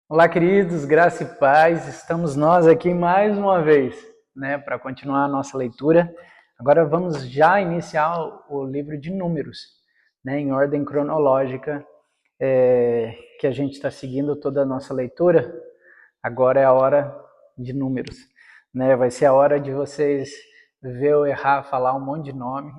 Olá, queridos, graça e paz. Estamos nós aqui mais uma vez, para continuar a nossa leitura. Agora vamos já iniciar o livro de Números, em ordem cronológica, que a gente está seguindo toda a nossa leitura. Agora é a hora de Números, Vai ser a hora de vocês ver eu errar, falar um monte de nome,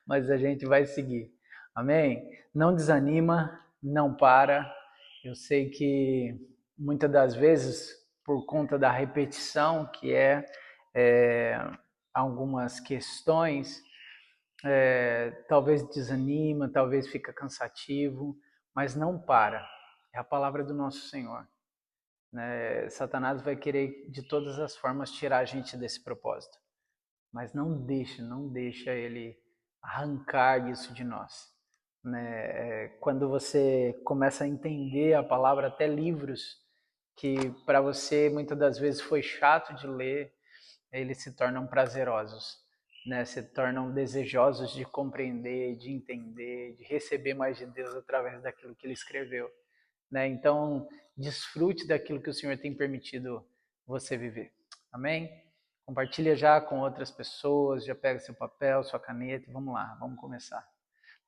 mas a gente vai seguir. Amém? Não desanima, não para. Eu sei que muitas das vezes, por conta da repetição, que é algumas questões, talvez desanima, talvez fica cansativo, mas não para. É a palavra do nosso Senhor. Satanás vai querer de todas as formas tirar a gente desse propósito, mas não deixa ele arrancar isso de nós. Quando você começa a entender a palavra, até livros que para você muitas das vezes foi chato de ler, eles se tornam prazerosos, se tornam desejosos de compreender, de entender, de receber mais de Deus através daquilo que ele escreveu. Então, desfrute daquilo que o Senhor tem permitido você viver. Amém? Compartilha já com outras pessoas, já pega seu papel, sua caneta e vamos lá, vamos começar.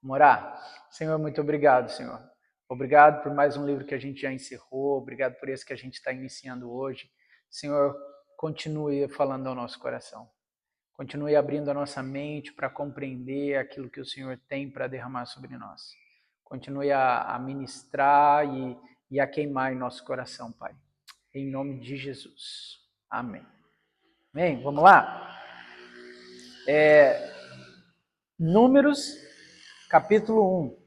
Vamos orar? Senhor, muito obrigado, Senhor. Obrigado por mais um livro que a gente já encerrou, obrigado por esse que a gente está iniciando hoje. Senhor, continue falando ao nosso coração. Continue abrindo a nossa mente para compreender aquilo que o Senhor tem para derramar sobre nós. Continue a ministrar e a queimar em nosso coração, Pai. Em nome de Jesus. Amém. Amém? Vamos lá? Números, capítulo 1.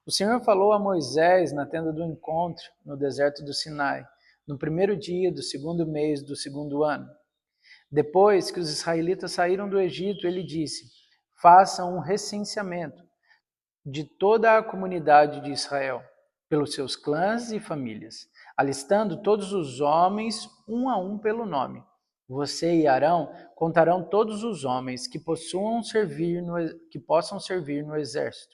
O Senhor falou a Moisés na tenda do encontro, no deserto do Sinai, no primeiro dia do segundo mês do segundo ano. Depois que os israelitas saíram do Egito, ele disse: façam um recenseamento de toda a comunidade de Israel, pelos seus clãs e famílias, alistando todos os homens, um a um pelo nome. Você e Arão contarão todos os homens que possam servir no exército,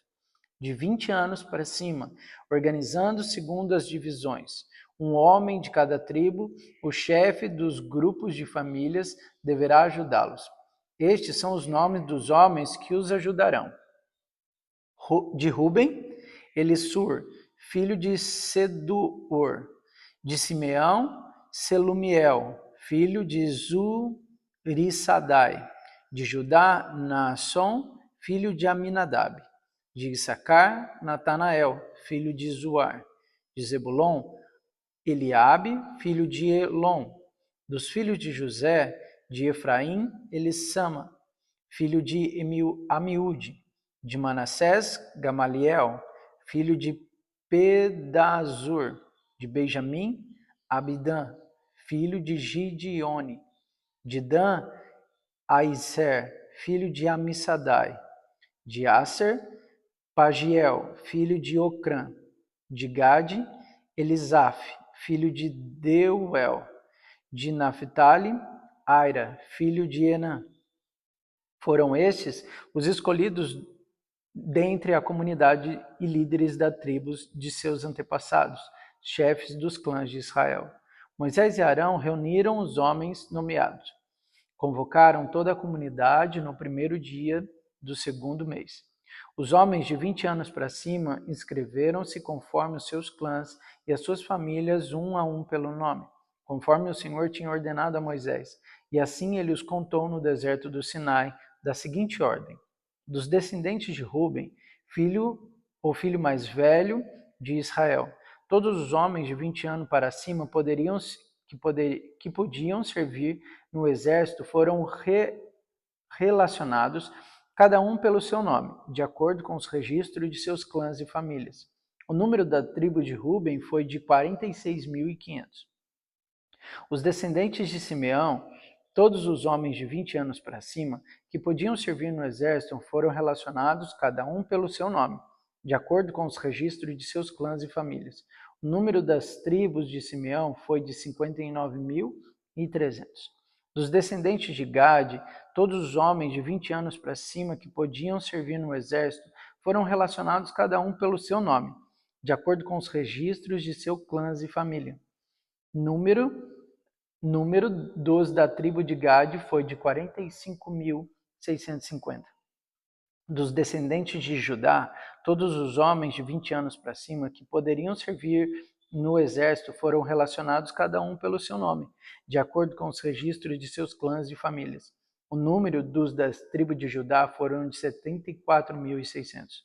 de 20 anos para cima, organizando segundo as divisões. Um homem de cada tribo, o chefe dos grupos de famílias, deverá ajudá-los. Estes são os nomes dos homens que os ajudarão. De Ruben, Elissur, filho de Seduor. De Simeão, Selumiel, filho de Zurissadai. De Judá, Naasson, filho de Aminadab. De Issacar, Natanael, filho de Zuar. De Zebulon, Eliabe, filho de Elon. Dos filhos de José, de Efraim, Elissama, filho de Amiúde. De Manassés, Gamaliel, filho de Pedazur. De Benjamim, Abidã, filho de Gideone. De Dan, Aiser, filho de Amissadai. De Aser, Pagiel, filho de Ocrã. De Gade, Elisaf, filho de Deuel. De Naphtali, Aira, filho de Enã. Foram estes os escolhidos dentre a comunidade e líderes das tribos de seus antepassados, chefes dos clãs de Israel. Moisés e Arão reuniram os homens nomeados. Convocaram toda a comunidade no primeiro dia do segundo mês. Os homens de 20 anos para cima inscreveram-se conforme os seus clãs e as suas famílias, um a um pelo nome, conforme o Senhor tinha ordenado a Moisés. E assim ele os contou no deserto do Sinai, da seguinte ordem: dos descendentes de Ruben, o filho mais velho de Israel. Todos os homens de 20 anos para cima que podiam servir no exército foram relacionados, cada um pelo seu nome, de acordo com os registros de seus clãs e famílias. O número da tribo de Ruben foi de 46.500. Os descendentes de Simeão, todos os homens de 20 anos para cima, que podiam servir no exército, foram relacionados, cada um pelo seu nome, de acordo com os registros de seus clãs e famílias. O número das tribos de Simeão foi de 59.300. Dos descendentes de Gade, todos os homens de 20 anos para cima que podiam servir no exército foram relacionados, cada um pelo seu nome, de acordo com os registros de seus clãs e família. Número dos da tribo de Gade foi de 45.650. Dos descendentes de Judá, todos os homens de 20 anos para cima que poderiam servir no exército foram relacionados cada um pelo seu nome, de acordo com os registros de seus clãs e famílias. O número dos da tribo de Judá foram de 74.600.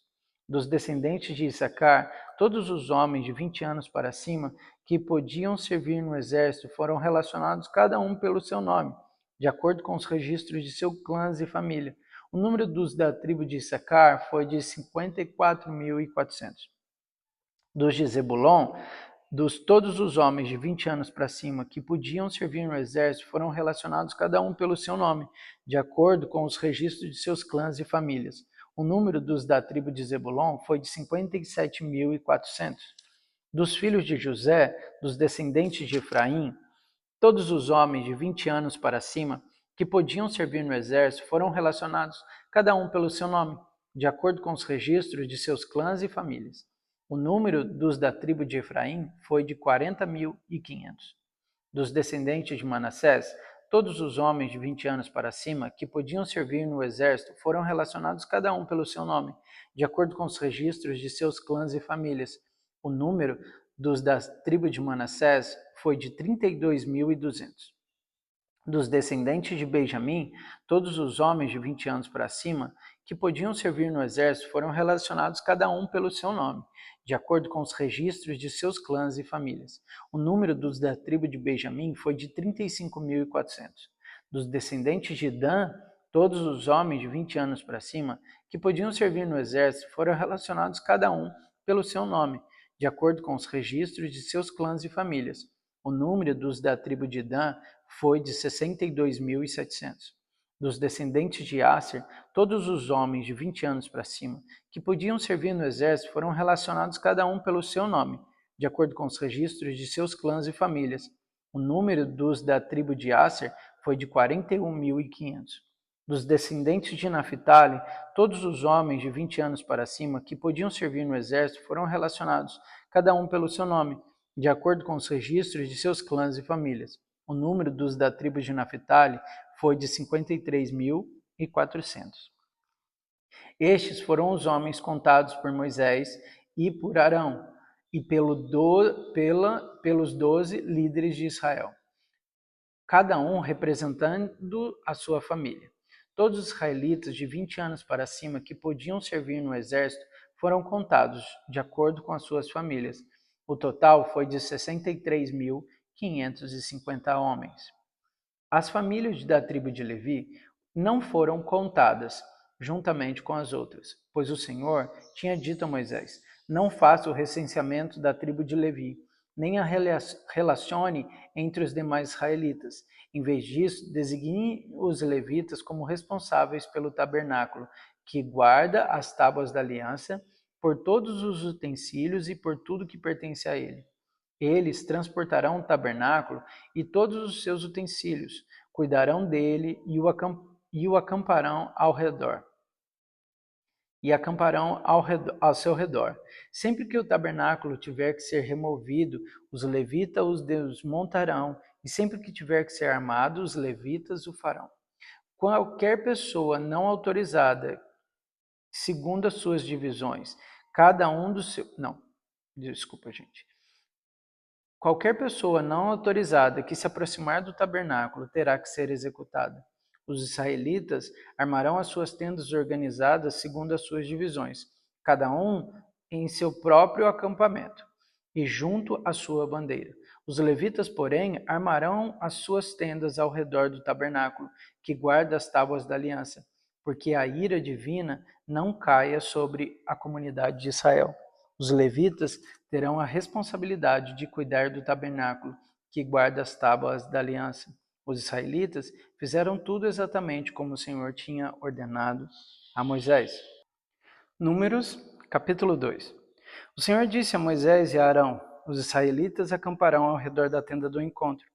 Dos descendentes de Issacar, todos os homens de 20 anos para cima que podiam servir no exército foram relacionados cada um pelo seu nome, de acordo com os registros de seus clãs e família. O número dos da tribo de Issacar foi de 54.400. Dos de Zebulon, todos os homens de 20 anos para cima que podiam servir no exército foram relacionados cada um pelo seu nome, de acordo com os registros de seus clãs e famílias. O número dos da tribo de Zebulon foi de 57.400. Dos filhos de José, dos descendentes de Efraim, todos os homens de 20 anos para cima que podiam servir no exército foram relacionados, cada um pelo seu nome, de acordo com os registros de seus clãs e famílias. O número dos da tribo de Efraim foi de 40.500. Dos descendentes de Manassés, todos os homens de 20 anos para cima que podiam servir no exército foram relacionados, cada um pelo seu nome, de acordo com os registros de seus clãs e famílias. O número dos da tribo de Manassés foi de 32.200. Dos descendentes de Benjamim, todos os homens de 20 anos para cima que podiam servir no exército foram relacionados cada um pelo seu nome, de acordo com os registros de seus clãs e famílias. O número dos da tribo de Benjamim foi de 35.400. Dos descendentes de Dan, todos os homens de 20 anos para cima que podiam servir no exército foram relacionados cada um pelo seu nome, de acordo com os registros de seus clãs e famílias. O número dos da tribo de Dan foi de 62.700. Dos descendentes de Asser, todos os homens de 20 anos para cima que podiam servir no exército foram relacionados cada um pelo seu nome, de acordo com os registros de seus clãs e famílias. O número dos da tribo de Asser foi de 41.500. Dos descendentes de Naphtali, todos os homens de 20 anos para cima que podiam servir no exército foram relacionados, cada um pelo seu nome, de acordo com os registros de seus clãs e famílias. O número dos da tribo de Naphtali foi de 53.400. Estes foram os homens contados por Moisés e por Arão, e pelos 12 líderes de Israel, cada um representando a sua família. Todos os israelitas de 20 anos para cima que podiam servir no exército foram contados de acordo com as suas famílias. O total foi de 63.550 homens. As famílias da tribo de Levi não foram contadas juntamente com as outras, pois o Senhor tinha dito a Moisés: não faça o recenseamento da tribo de Levi, nem a relacione entre os demais israelitas. Em vez disso, designe os levitas como responsáveis pelo tabernáculo, que guarda as tábuas da aliança, por todos os utensílios e por tudo que pertence a ele. Eles transportarão o tabernáculo e todos os seus utensílios, cuidarão dele e o acamparão ao redor. E acamparão ao seu redor. Sempre que o tabernáculo tiver que ser removido, os levitas os desmontarão, e sempre que tiver que ser armado, os levitas o farão. Qualquer pessoa não autorizada, segundo as suas divisões, cada um do seu... Não, desculpa, gente. Qualquer pessoa não autorizada que se aproximar do tabernáculo terá que ser executada. Os israelitas armarão as suas tendas organizadas segundo as suas divisões, cada um em seu próprio acampamento e junto à sua bandeira. Os levitas, porém, armarão as suas tendas ao redor do tabernáculo, que guarda as tábuas da aliança, porque a ira divina não caia sobre a comunidade de Israel. Os levitas terão a responsabilidade de cuidar do tabernáculo, que guarda as tábuas da aliança. Os israelitas fizeram tudo exatamente como o Senhor tinha ordenado a Moisés. Números, capítulo 2. O Senhor disse a Moisés e a Arão: os israelitas acamparão ao redor da tenda do encontro,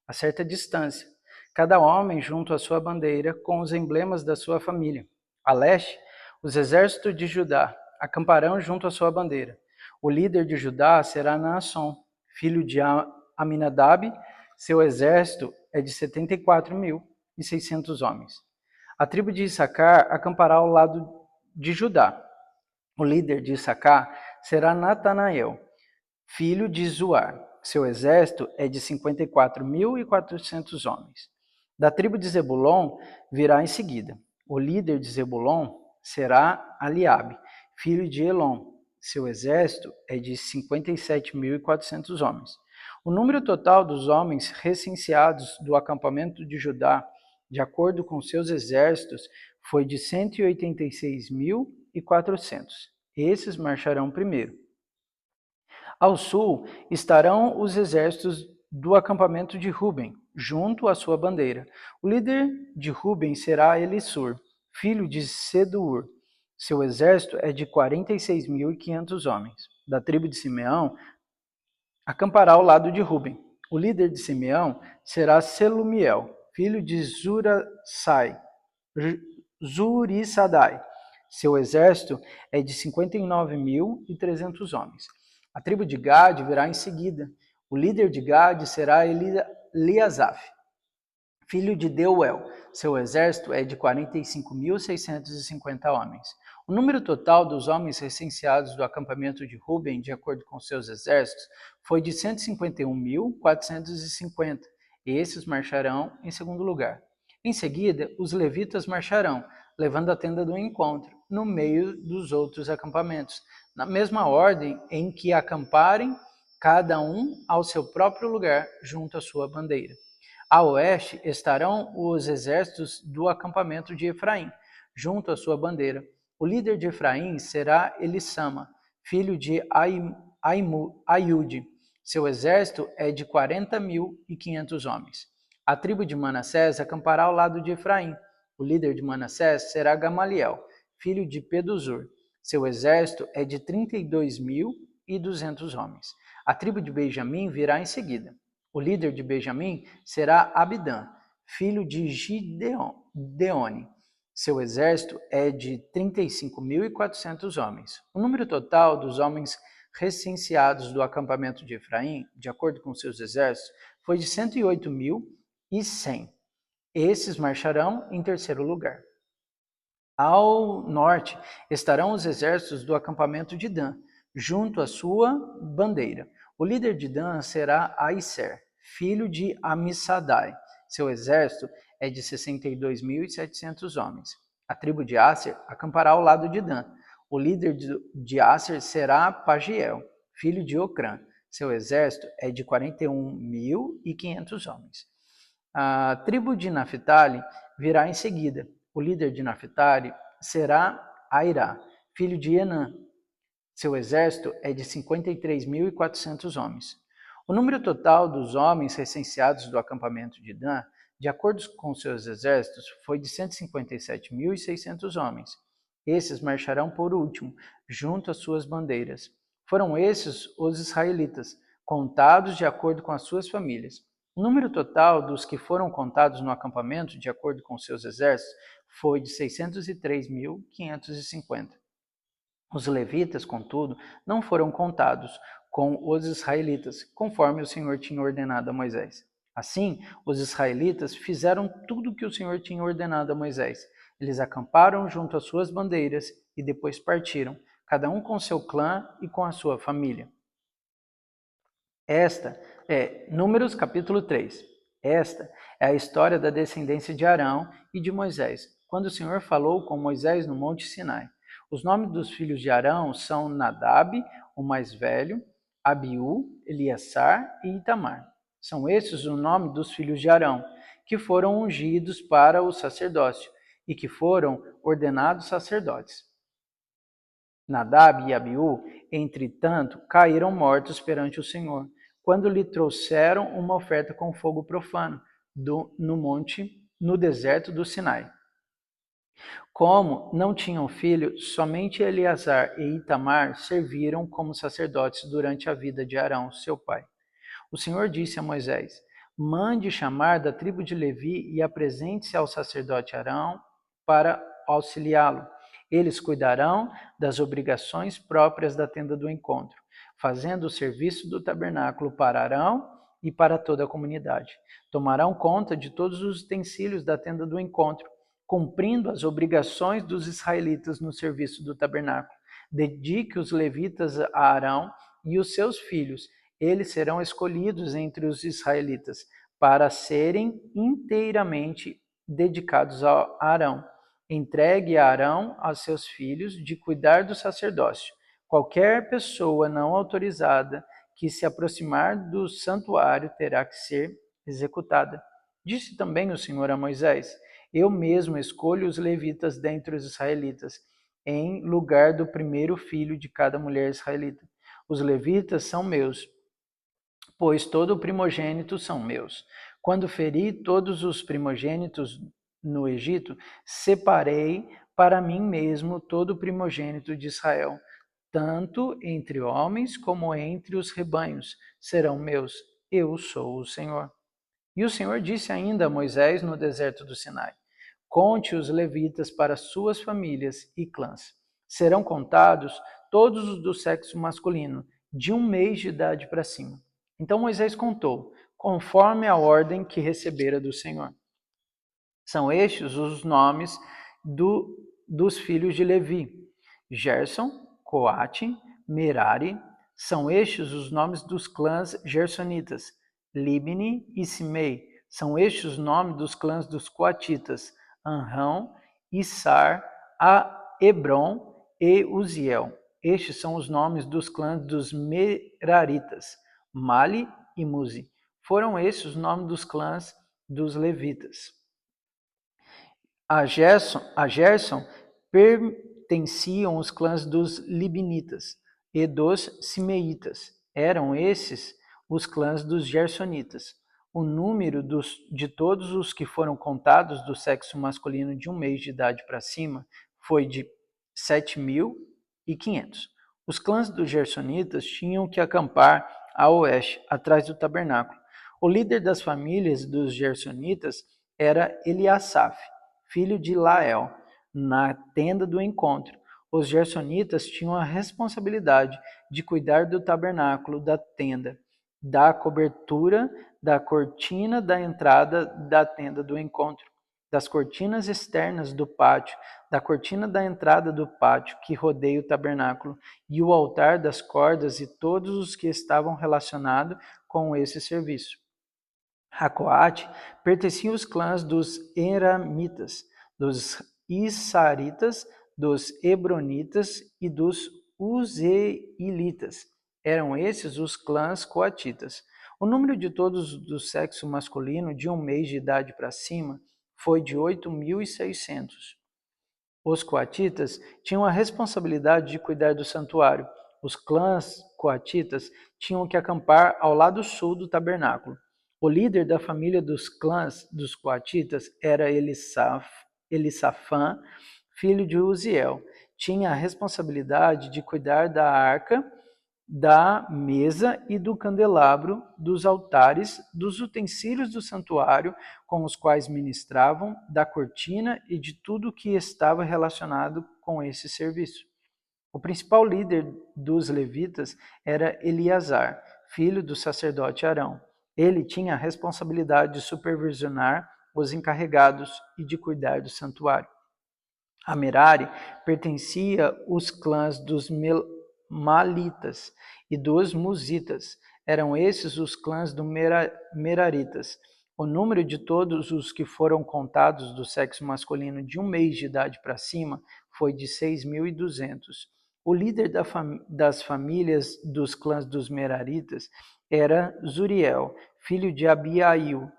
a certa distância, cada homem junto à sua bandeira com os emblemas da sua família. A leste, os exércitos de Judá acamparão junto à sua bandeira. O líder de Judá será Naasson, filho de Aminadab. Seu exército é de 74.600 homens. A tribo de Issacar acampará ao lado de Judá. O líder de Issacar será Natanael, filho de Zuar. Seu exército é de 54.400 homens. Da tribo de Zebulon virá em seguida. O líder de Zebulon será Aliabe, filho de Elon. Seu exército é de 57.400 homens. O número total dos homens recenseados do acampamento de Judá, de acordo com seus exércitos, foi de 186.400. Esses marcharão primeiro. Ao sul estarão os exércitos do acampamento de Ruben, junto à sua bandeira. O líder de Ruben será Elissur, filho de Seduur. Seu exército é de 46.500 homens. Da tribo de Simeão, acampará ao lado de Ruben. O líder de Simeão será Selumiel, filho de Zurissadai. Seu exército é de 59.300 homens. A tribo de Gade virá em seguida. O líder de Gade será Eliasaf, filho de Deuel. Seu exército é de 45.650 homens. O número total dos homens recenseados do acampamento de Ruben, de acordo com seus exércitos, foi de 151.450. Esses marcharão em segundo lugar. Em seguida, os levitas marcharão, levando a tenda do encontro, no meio dos outros acampamentos, na mesma ordem em que acamparem, cada um ao seu próprio lugar, junto à sua bandeira. A oeste estarão os exércitos do acampamento de Efraim, junto à sua bandeira. O líder de Efraim será Elissama, filho de Aiude. Seu exército é de 40.500 homens. A tribo de Manassés acampará ao lado de Efraim. O líder de Manassés será Gamaliel, filho de Peduzur. Seu exército é de 32.200 homens. A tribo de Benjamim virá em seguida. O líder de Benjamim será Abidã, filho de Gideone. Seu exército é de 35.400 homens. O número total dos homens recenseados do acampamento de Efraim, de acordo com seus exércitos, foi de 108.100. Esses marcharão em terceiro lugar. Ao norte estarão os exércitos do acampamento de Dan, junto à sua bandeira. O líder de Dan será Aisser, filho de Amissadai. Seu exército é de 62.700 homens. A tribo de Asser acampará ao lado de Dan. O líder de Asser será Pagiel, filho de Ocrã. Seu exército é de 41.500 homens. A tribo de Naphtali virá em seguida. O líder de Naphtali será Airá, filho de Enã. Seu exército é de 53.400 homens. O número total dos homens recenseados do acampamento de Dan, de acordo com seus exércitos, foi de 157.600 homens. Esses marcharão por último, junto às suas bandeiras. Foram esses os israelitas, contados de acordo com as suas famílias. O número total dos que foram contados no acampamento, de acordo com seus exércitos, foi de 603.550. Os levitas, contudo, não foram contados com os israelitas, conforme o Senhor tinha ordenado a Moisés. Assim, os israelitas fizeram tudo o que o Senhor tinha ordenado a Moisés. Eles acamparam junto às suas bandeiras e depois partiram, cada um com seu clã e com a sua família. Esta é Números capítulo 3. Esta é a história da descendência de Arão e de Moisés, quando o Senhor falou com Moisés no Monte Sinai. Os nomes dos filhos de Arão são Nadab, o mais velho, Abiú, Eleazar e Itamar. São esses os nomes dos filhos de Arão, que foram ungidos para o sacerdócio e que foram ordenados sacerdotes. Nadab e Abiú, entretanto, caíram mortos perante o Senhor, quando lhe trouxeram uma oferta com fogo profano no deserto do Sinai. Como não tinham filho, somente Eleazar e Itamar serviram como sacerdotes durante a vida de Arão, seu pai. O Senhor disse a Moisés: mande chamar da tribo de Levi e apresente-se ao sacerdote Arão para auxiliá-lo. Eles cuidarão das obrigações próprias da tenda do encontro. fazendo o serviço do tabernáculo para Arão e para toda a comunidade. Tomarão conta de todos os utensílios da tenda do encontro, cumprindo as obrigações dos israelitas no serviço do tabernáculo. Dedique os levitas a Arão e os seus filhos. Eles serão escolhidos entre os israelitas para serem inteiramente dedicados a Arão. Entregue a Arão aos seus filhos de cuidar do sacerdócio. Qualquer pessoa não autorizada que se aproximar do santuário terá que ser executada. Disse também o Senhor a Moisés: Eu mesmo escolho os levitas dentre os israelitas, em lugar do primeiro filho de cada mulher israelita. Os levitas são meus, pois todo o primogênito são meus. Quando feri todos os primogênitos no Egito, separei para mim mesmo todo o primogênito de Israel, tanto entre homens como entre os rebanhos, serão meus. Eu sou o Senhor. E o Senhor disse ainda a Moisés no deserto do Sinai: Conte os levitas para suas famílias e clãs. Serão contados todos os do sexo masculino, de 1 mês de idade para cima. Então Moisés contou, conforme a ordem que recebera do Senhor. São estes os nomes dos filhos de Levi: Gerson, Coate, Merari. São estes os nomes dos clãs gersonitas: Libni e Simei. São estes os nomes dos clãs dos coatitas: Anrão, Issar, Hebron e Uziel. Estes são os nomes dos clãs dos Meraritas: Mali e Muzi. Foram estes os nomes dos clãs dos levitas. A Gerson pertenciam os clãs dos Libinitas e dos Simeitas. Eram esses os clãs dos Gersonitas. O número de todos os que foram contados do sexo masculino de 1 mês de idade para cima foi de 7.500. Os clãs dos Gersonitas tinham que acampar a oeste, atrás do tabernáculo. O líder das famílias dos Gersonitas era Eliasaf, filho de Lael, na tenda do encontro. Os gersonitas tinham a responsabilidade de cuidar do tabernáculo, da tenda, da cobertura, da cortina da entrada da tenda do encontro, das cortinas externas do pátio, da cortina da entrada do pátio que rodeia o tabernáculo, e o altar, das cordas e todos os que estavam relacionados com esse serviço. A Coate pertencia aos clãs dos Eramitas, dos Issaritas, dos Hebronitas e dos Uzeilitas. Eram esses os clãs coatitas. O número de todos do sexo masculino de 1 mês de idade para cima foi de 8.600. Os coatitas tinham a responsabilidade de cuidar do santuário. Os clãs coatitas tinham que acampar ao lado sul do tabernáculo. O líder da família dos clãs dos coatitas era Elissafã, filho de Uziel. Tinha a responsabilidade de cuidar da arca, da mesa e do candelabro, dos altares, dos utensílios do santuário com os quais ministravam, da cortina e de tudo que estava relacionado com esse serviço. O principal líder dos levitas era Eleazar, filho do sacerdote Arão. Ele tinha a responsabilidade de supervisionar os encarregados e de cuidar do santuário. A Merari pertencia aos clãs dos Malitas e dos Musitas. Eram esses os clãs dos Meraritas. O número de todos os que foram contados do sexo masculino de 1 mês de idade para cima foi de 6.200. O líder das famílias dos clãs dos Meraritas era Zuriel, filho de Abiail.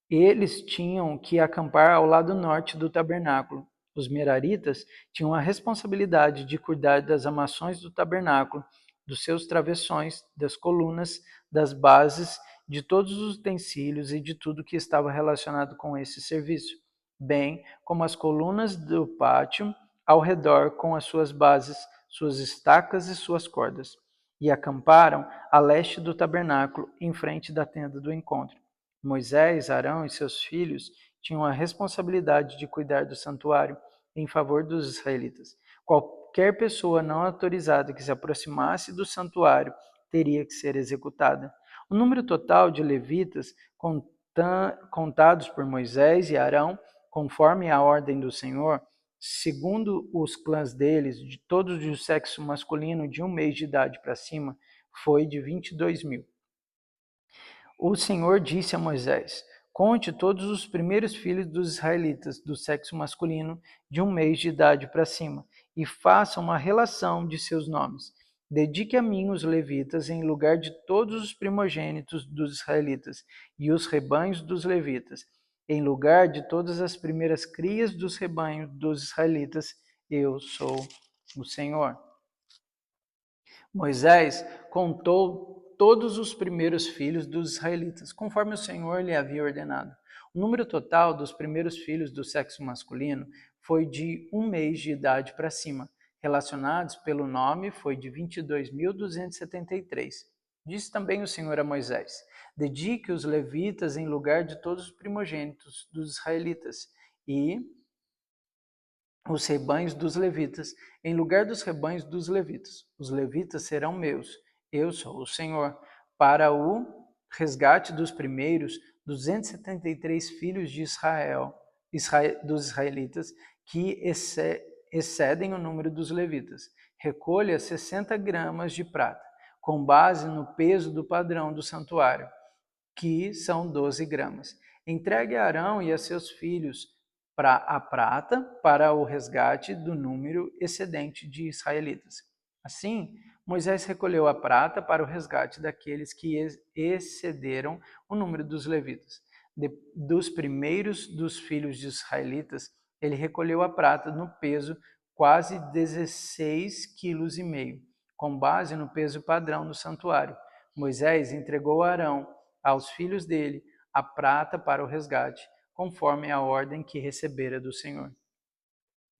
Eles tinham que acampar ao lado norte do tabernáculo. Os Meraritas tinham a responsabilidade de cuidar das armações do tabernáculo, dos seus travessões, das colunas, das bases, de todos os utensílios e de tudo que estava relacionado com esse serviço, bem como as colunas do pátio ao redor com as suas bases, suas estacas e suas cordas. E acamparam a leste do tabernáculo, em frente da tenda do encontro. Moisés, Arão e seus filhos tinham a responsabilidade de cuidar do santuário em favor dos israelitas. Qualquer pessoa não autorizada que se aproximasse do santuário teria que ser executada. O número total de levitas contados por Moisés e Arão, conforme a ordem do Senhor, segundo os clãs deles, de todos do sexo masculino de 1 mês de idade para cima, foi de 22.000. O Senhor disse a Moisés: conte todos os primeiros filhos dos israelitas do sexo masculino de 1 mês de idade para cima, e faça uma relação de seus nomes. Dedique a mim os levitas em lugar de todos os primogênitos dos israelitas, e os rebanhos dos levitas, em lugar de todas as primeiras crias dos rebanhos dos israelitas. Eu sou o Senhor. Moisés contou todos os primeiros filhos dos israelitas, conforme o Senhor lhe havia ordenado. O número total dos primeiros filhos do sexo masculino foi de 1 mês de idade para cima. Relacionados pelo nome foi de 22.273. Disse também o Senhor a Moisés: dedique os levitas em lugar de todos os primogênitos dos israelitas, e os rebanhos dos levitas, em lugar dos rebanhos dos levitas. Os levitas serão meus, eu sou o Senhor. Para o resgate dos primeiros 273 filhos de Israel, dos israelitas, que excedem o número dos levitas. Recolha 60 gramas de prata, com base no peso do padrão do santuário, que são 12 gramas. Entregue a Arão e a seus filhos a prata para o resgate do número excedente de israelitas. Assim, Moisés recolheu a prata para o resgate daqueles que excederam o número dos levitas. Dos primeiros dos filhos de israelitas, ele recolheu a prata no peso quase 16,5 kg, com base no peso padrão do santuário. Moisés entregou a Arão, aos filhos dele, a prata para o resgate, conforme a ordem que recebera do Senhor.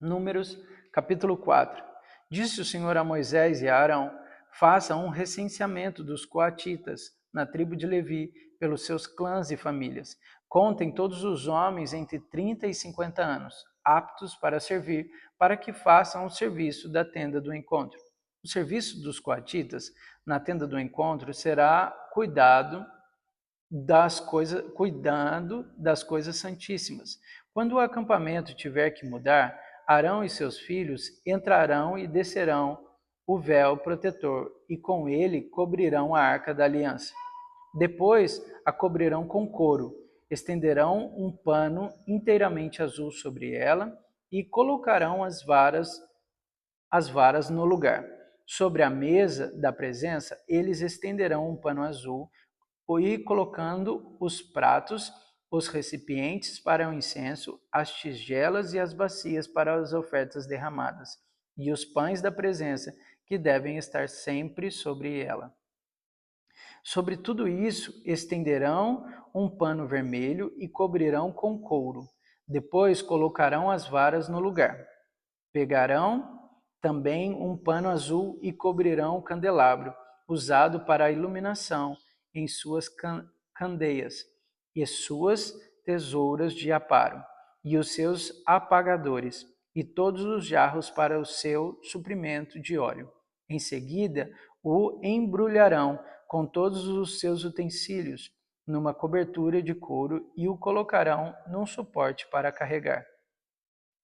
Números, capítulo 4. Disse o Senhor a Moisés e a Arão: façam um recenseamento dos coatitas na tribo de Levi, pelos seus clãs e famílias. Contem todos os homens entre 30 e 50 anos, aptos para servir, para que façam o serviço da tenda do encontro. O serviço dos coatitas na tenda do encontro será cuidando das coisas santíssimas. Quando o acampamento tiver que mudar, Arão e seus filhos entrarão e descerão o véu protetor, e com ele cobrirão a arca da aliança. Depois a cobrirão com couro, estenderão um pano inteiramente azul sobre ela e colocarão as varas no lugar. Sobre a mesa da presença, eles estenderão um pano azul e colocando os pratos, os recipientes para o incenso, as tigelas e as bacias para as ofertas derramadas, e os pães da presença, que devem estar sempre sobre ela. Sobre tudo isso estenderão um pano vermelho e cobrirão com couro. Depois colocarão as varas no lugar. Pegarão também um pano azul e cobrirão o candelabro, usado para a iluminação, em suas candeias, e suas tesouras de aparo, e os seus apagadores, e todos os jarros para o seu suprimento de óleo. Em seguida, o embrulharão com todos os seus utensílios numa cobertura de couro e o colocarão num suporte para carregar.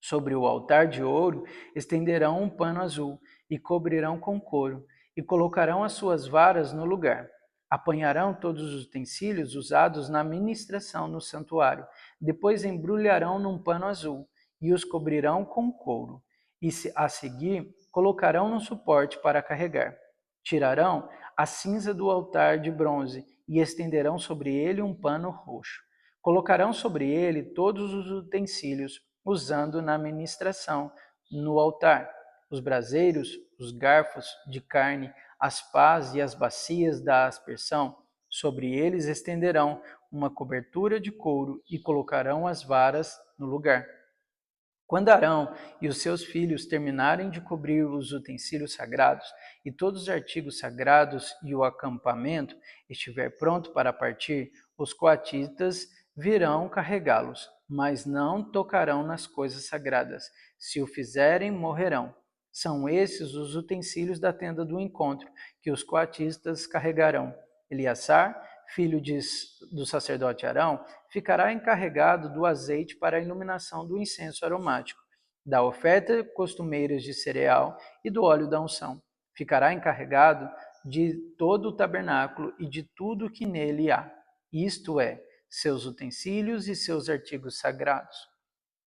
Sobre o altar de ouro estenderão um pano azul e cobrirão com couro, e colocarão as suas varas no lugar. Apanharão todos os utensílios usados na ministração no santuário, depois embrulharão num pano azul e os cobrirão com couro, e a seguir colocarão no suporte para carregar. Tirarão a cinza do altar de bronze e estenderão sobre ele um pano roxo. Colocarão sobre ele todos os utensílios usando na ministração no altar, os braseiros, os garfos de carne, as pás e as bacias da aspersão. Sobre eles estenderão uma cobertura de couro e colocarão as varas no lugar. Quando Arão e os seus filhos terminarem de cobrir os utensílios sagrados e todos os artigos sagrados e o acampamento estiver pronto para partir, os coatitas virão carregá-los, mas não tocarão nas coisas sagradas. Se o fizerem, morrerão. São esses os utensílios da tenda do encontro, que os coatistas carregarão. Eleazar, filho do sacerdote Arão, ficará encarregado do azeite para a iluminação do incenso aromático, da oferta costumeiras de cereal e do óleo da unção. Ficará encarregado de todo o tabernáculo e de tudo que nele há, isto é, seus utensílios e seus artigos sagrados.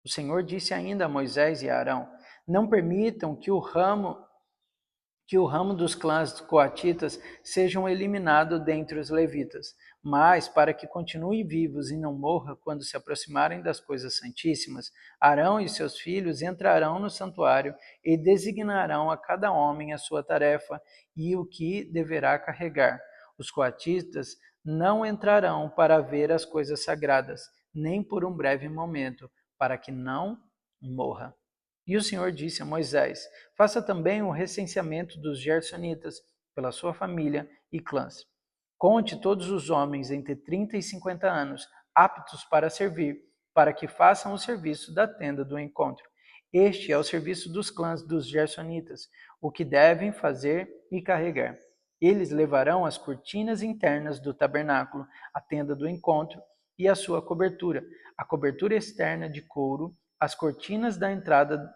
O Senhor disse ainda a Moisés e a Arão: não permitam que o ramo dos clãs coatitas sejam eliminados dentre os levitas, mas para que continuem vivos e não morram quando se aproximarem das coisas santíssimas, Arão e seus filhos entrarão no santuário e designarão a cada homem a sua tarefa e o que deverá carregar. Os coatitas não entrarão para ver as coisas sagradas, nem por um breve momento, para que não morra. E o Senhor disse a Moisés: faça também o recenseamento dos gersonitas, pela sua família e clãs. Conte todos os homens entre 30 e 50 anos, aptos para servir, para que façam o serviço da tenda do encontro. Este é o serviço dos clãs dos gersonitas, o que devem fazer e carregar. Eles levarão as cortinas internas do tabernáculo, a tenda do encontro e a sua cobertura, a cobertura externa de couro, as cortinas da entrada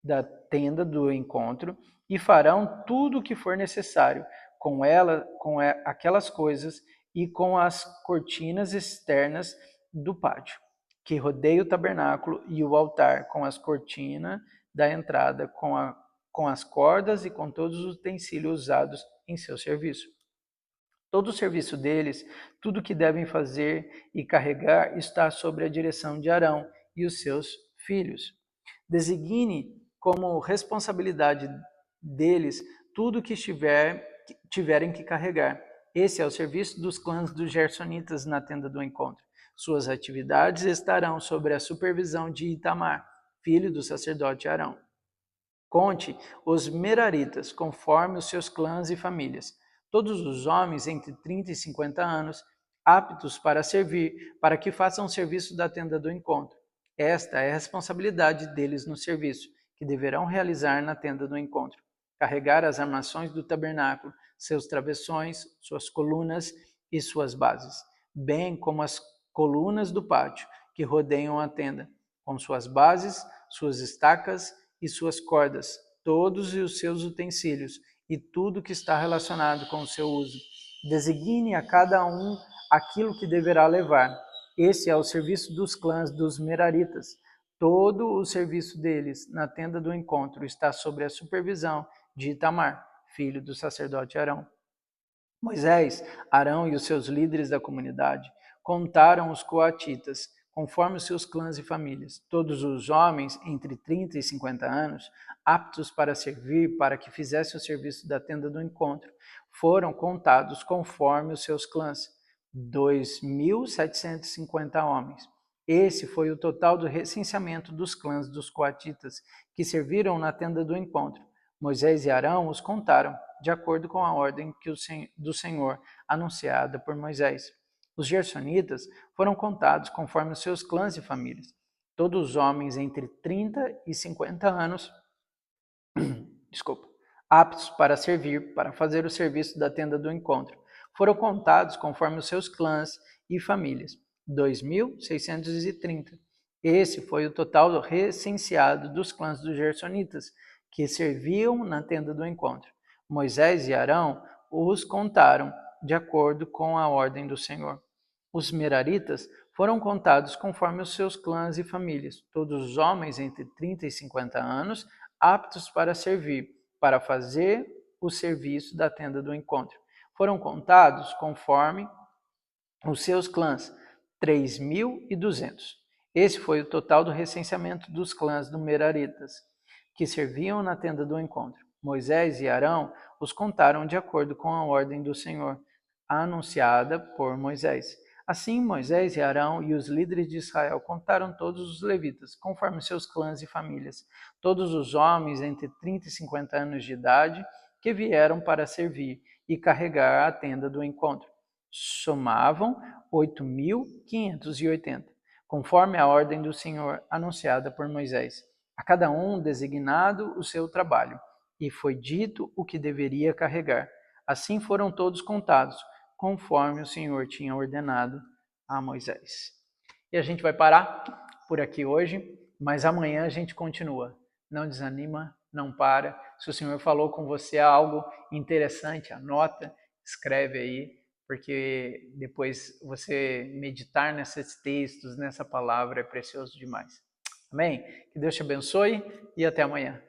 da tenda do encontro, e farão tudo o que for necessário com aquelas coisas e com as cortinas externas do pátio, que rodeia o tabernáculo e o altar, com as cortinas da entrada, com as cordas e com todos os utensílios usados em seu serviço. Todo o serviço deles, tudo o que devem fazer e carregar, está sob a direção de Arão e os seus filhos. Designe como responsabilidade deles tudo o que tiverem que carregar. Esse é o serviço dos clãs dos gersonitas na tenda do encontro. Suas atividades estarão sob a supervisão de Itamar, filho do sacerdote Arão. Conte os meraritas, conforme os seus clãs e famílias. Todos os homens entre 30 e 50 anos, aptos para servir, para que façam o serviço da tenda do encontro. Esta é a responsabilidade deles no serviço, que deverão realizar na tenda do encontro. Carregar as armações do tabernáculo, seus travessões, suas colunas e suas bases, bem como as colunas do pátio que rodeiam a tenda, com suas bases, suas estacas e suas cordas, todos os seus utensílios e tudo que está relacionado com o seu uso. Designe a cada um aquilo que deverá levar. Esse é o serviço dos clãs dos meraritas. Todo o serviço deles na tenda do encontro está sob a supervisão de Itamar, filho do sacerdote Arão. Moisés, Arão e os seus líderes da comunidade contaram os coatitas, conforme os seus clãs e famílias. Todos os homens entre 30 e 50 anos, aptos para servir, para que fizessem o serviço da tenda do encontro, foram contados conforme os seus clãs, 2.750 homens. Esse foi o total do recenseamento dos clãs dos coatitas, que serviram na tenda do encontro. Moisés e Arão os contaram, de acordo com a ordem do Senhor anunciada por Moisés. Os gersonitas foram contados conforme os seus clãs e famílias. Todos os homens entre 30 e 50 anos, aptos para servir, para fazer o serviço da tenda do encontro, foram contados conforme os seus clãs e famílias, 2.630. Esse foi o total recenseado dos clãs dos gersonitas, que serviam na tenda do encontro. Moisés e Arão os contaram de acordo com a ordem do Senhor. Os meraritas foram contados conforme os seus clãs e famílias, todos os homens entre 30 e 50 anos, aptos para servir, para fazer o serviço da tenda do encontro. Foram contados conforme os seus clãs, 3.200. Esse foi o total do recenseamento dos clãs do meraritas, que serviam na tenda do encontro. Moisés e Arão os contaram de acordo com a ordem do Senhor, anunciada por Moisés. Assim, Moisés e Arão e os líderes de Israel contaram todos os levitas, conforme seus clãs e famílias, todos os homens entre 30 e 50 anos de idade que vieram para servir e carregar a tenda do encontro. Somavam 8.580, conforme a ordem do Senhor anunciada por Moisés. a cada um designado o seu trabalho, e foi dito o que deveria carregar. Assim foram todos contados, conforme o Senhor tinha ordenado a Moisés. E a gente vai parar por aqui hoje, mas amanhã a gente continua. Não desanima, não para. Se o Senhor falou com você algo interessante, anota, escreve aí, porque depois você meditar nesses textos, nessa palavra é precioso demais. Amém? Que Deus te abençoe e até amanhã.